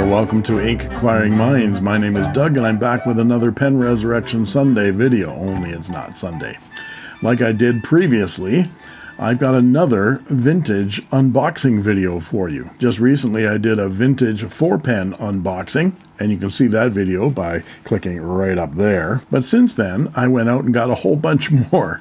welcome to Inkquiring Minds. My name is Doug and I'm back with another Pen Resurrection Sunday video, only it's not Sunday. Like I did previously, I've got another vintage unboxing video for you. Just recently I did a vintage 4-pen unboxing, and you can see that video by clicking right up there. But since then, I went out and got a whole bunch more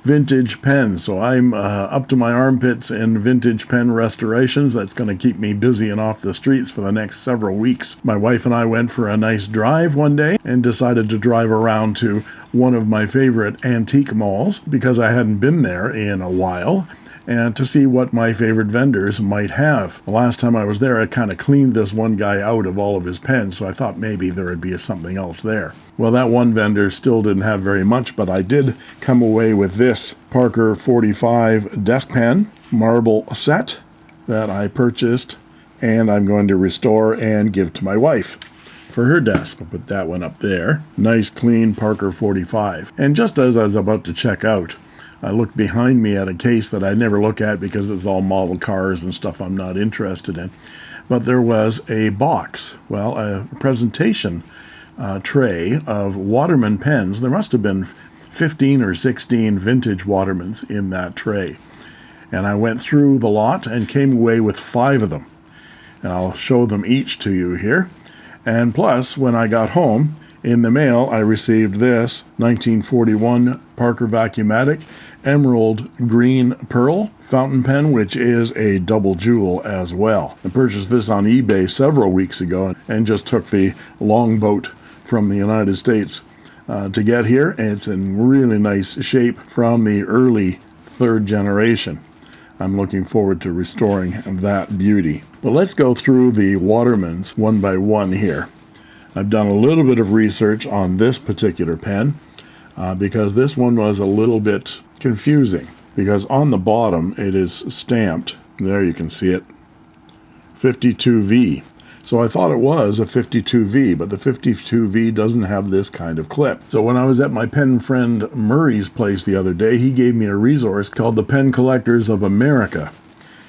vintage pens, so I'm up to my armpits in vintage pen restorations. That's going to keep me busy and off the streets for the next several weeks. My wife and I went for a nice drive one day and decided to drive around to one of my favorite antique malls because I hadn't been there in a while, and to see what my favorite vendors might have. The last time I was there, I kind of cleaned this one guy out of all of his pens, so I thought maybe there would be something else there. Well, that one vendor still didn't have very much, but I did come away with this Parker 45 desk pen marble set that I purchased, and I'm going to restore and give to my wife for her desk. I'll put that one up there. Nice clean Parker 45. And just as I was about to check out, I looked behind me at a case that I never look at because it's all model cars and stuff I'm not interested in. But there was a box, well, a presentation tray of Waterman pens. There must have been 15 or 16 vintage Watermans in that tray. And I went through the lot and came away with 5 of them. And I'll show them each to you here. And plus, when I got home, in the mail, I received this 1941 Parker Vacuumatic Emerald Green Pearl fountain pen, which is a double jewel as well. I purchased this on eBay several weeks ago and just took the longboat from the United States to get here. And it's in really nice shape from the early 3rd generation. I'm looking forward to restoring that beauty. But let's go through the Watermans one by one here. I've done a little bit of research on this particular pen because this one was a little bit confusing, because on the bottom it is stamped, there you can see it, 52V. So I thought it was a 52V, but the 52V doesn't have this kind of clip. So when I was at my pen friend Murray's place the other day, he gave me a resource called the Pen Collectors of America.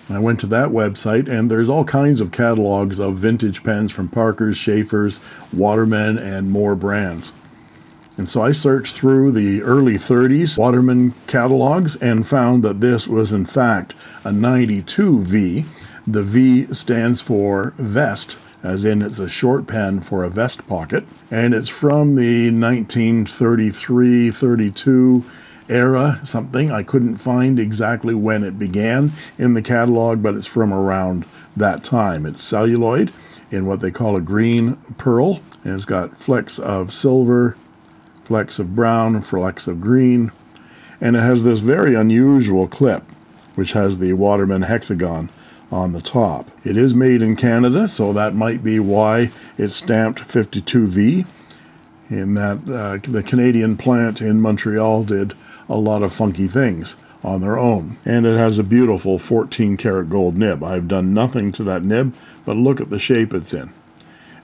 I went to that website, and there's all kinds of catalogs of vintage pens from Parker's, Schaefer's, Waterman, and more brands. And so I searched through the early 30s Waterman catalogs and found that this was in fact a 92V. The V stands for vest, as in it's a short pen for a vest pocket, and it's from the 1933-32 era, something. I couldn't find exactly when it began in the catalog, but it's from around that time. It's celluloid in what they call a green pearl, and it's got flecks of silver, flecks of brown, flecks of green, and it has this very unusual clip which has the Waterman hexagon on the top. It is made in Canada, so that might be why it's stamped 52V, in that the Canadian plant in Montreal did a lot of funky things on their own. And it has a beautiful 14 karat gold nib. I've done nothing to that nib, but look at the shape it's in.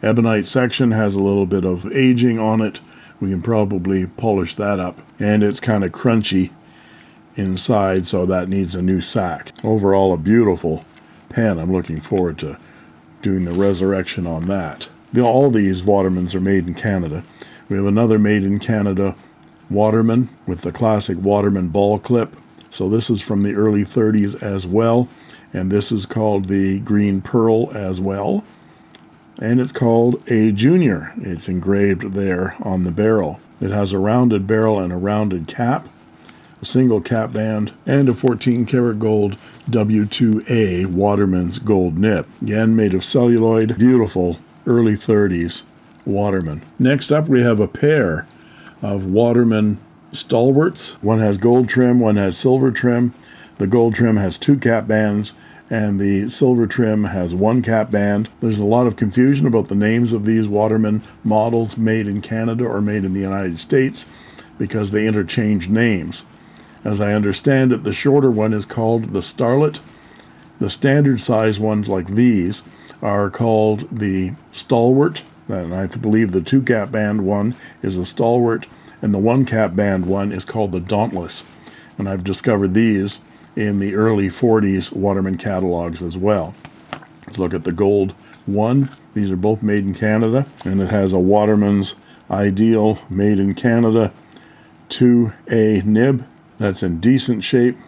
Ebonite section has a little bit of aging on it. We can probably polish that up. And it's kind of crunchy inside, so that needs a new sack. Overall, a beautiful pen. I'm looking forward to doing the resurrection on that. All these Watermans are made in Canada. We have another made in Canada Waterman with the classic Waterman ball clip. So this is from the early 30s as well. And this is called the Green Pearl as well. And it's called a Junior. It's engraved there on the barrel. It has a rounded barrel and a rounded cap, a single cap band, and a 14 karat gold W2A Waterman's gold nib. Again, made of celluloid. Beautiful early 30s Waterman. Next up, we have a pair of Waterman stalwarts. One has gold trim, one has silver trim. The gold trim has 2 cap bands, and the silver trim has 1 cap band. There's a lot of confusion about the names of these Waterman models made in Canada or made in the United States because they interchange names. As I understand it, the shorter one is called the Starlet. The standard size ones like these are called the Stalwart, and I believe the 2 cap band one is a Stalwart, and the 1 cap band one is called the Dauntless. And I've discovered these in the early 40s Waterman catalogs as well. Let's look at the gold 1. These are both made in Canada, and it has a Waterman's Ideal made in Canada 2A nib. That's in decent shape,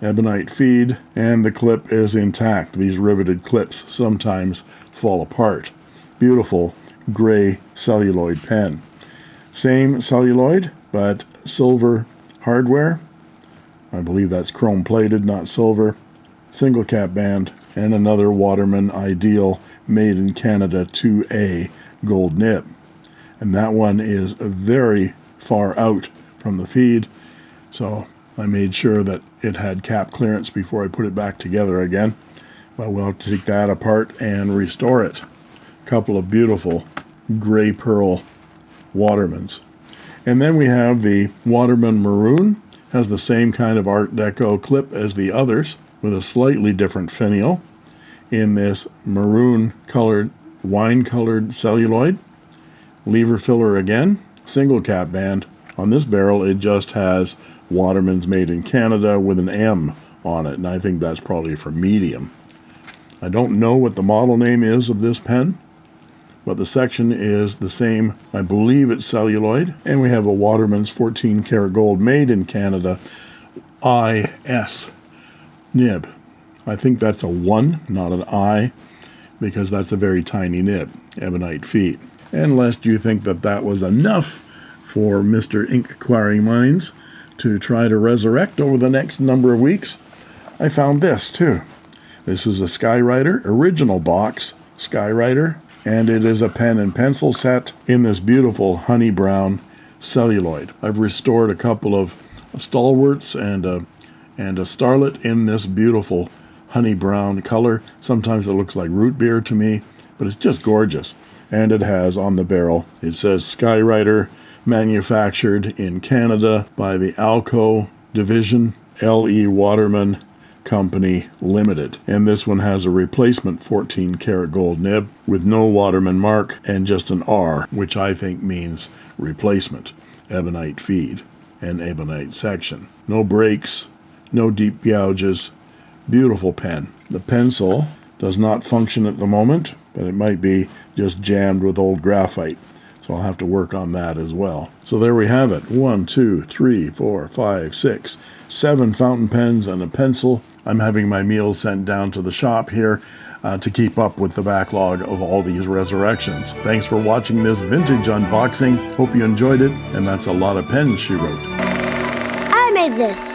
ebonite feed, and the clip is intact. These riveted clips sometimes fall apart. Beautiful gray celluloid pen. Same celluloid, but silver hardware. I believe that's chrome plated, not silver. Single cap band, and another Waterman Ideal made in Canada 2A gold nib. And that one is very far out from the feed, so I made sure that it had cap clearance before I put it back together again. But we'll have to take that apart and restore it. A couple of beautiful gray pearl Watermans. And then we have the Waterman Maroon. Has the same kind of Art Deco clip as the others, with a slightly different finial in this maroon colored, wine colored celluloid. Lever filler again, single cap band. On this barrel it just has Waterman's made in Canada with an M on it, and I think that's probably for medium. I don't know what the model name is of this pen, but the section is the same. I believe it's celluloid, and we have a Waterman's 14 karat gold made in Canada IS nib. I think that's a 1, not an I, because that's a very tiny nib, ebonite feet. And lest you think that that was enough for Mr. Inkquiring Minds to try to resurrect over the next number of weeks, I found this too. This is a Skywriter, original box Skywriter, and it is a pen and pencil set in this beautiful honey brown celluloid. I've restored a couple of stalwarts and a starlet in this beautiful honey brown color. Sometimes it looks like root beer to me, but it's just gorgeous. And it has on the barrel, it says Skywriter, manufactured in Canada by the Alco Division, L.E. Waterman Company Limited. And this one has a replacement 14 karat gold nib with no Waterman mark and just an R, which I think means replacement, ebonite feed and ebonite section. No breaks, no deep gouges. Beautiful pen. The pencil does not function at the moment, but it might be just jammed with old graphite. So I'll have to work on that as well. So there we have it. 1, 2, 3, 4, 5, 6, 7 fountain pens and a pencil. I'm having my meals sent down to the shop here to keep up with the backlog of all these resurrections. Thanks for watching this vintage unboxing. Hope you enjoyed it, and that's a lot of pens she wrote. I made this.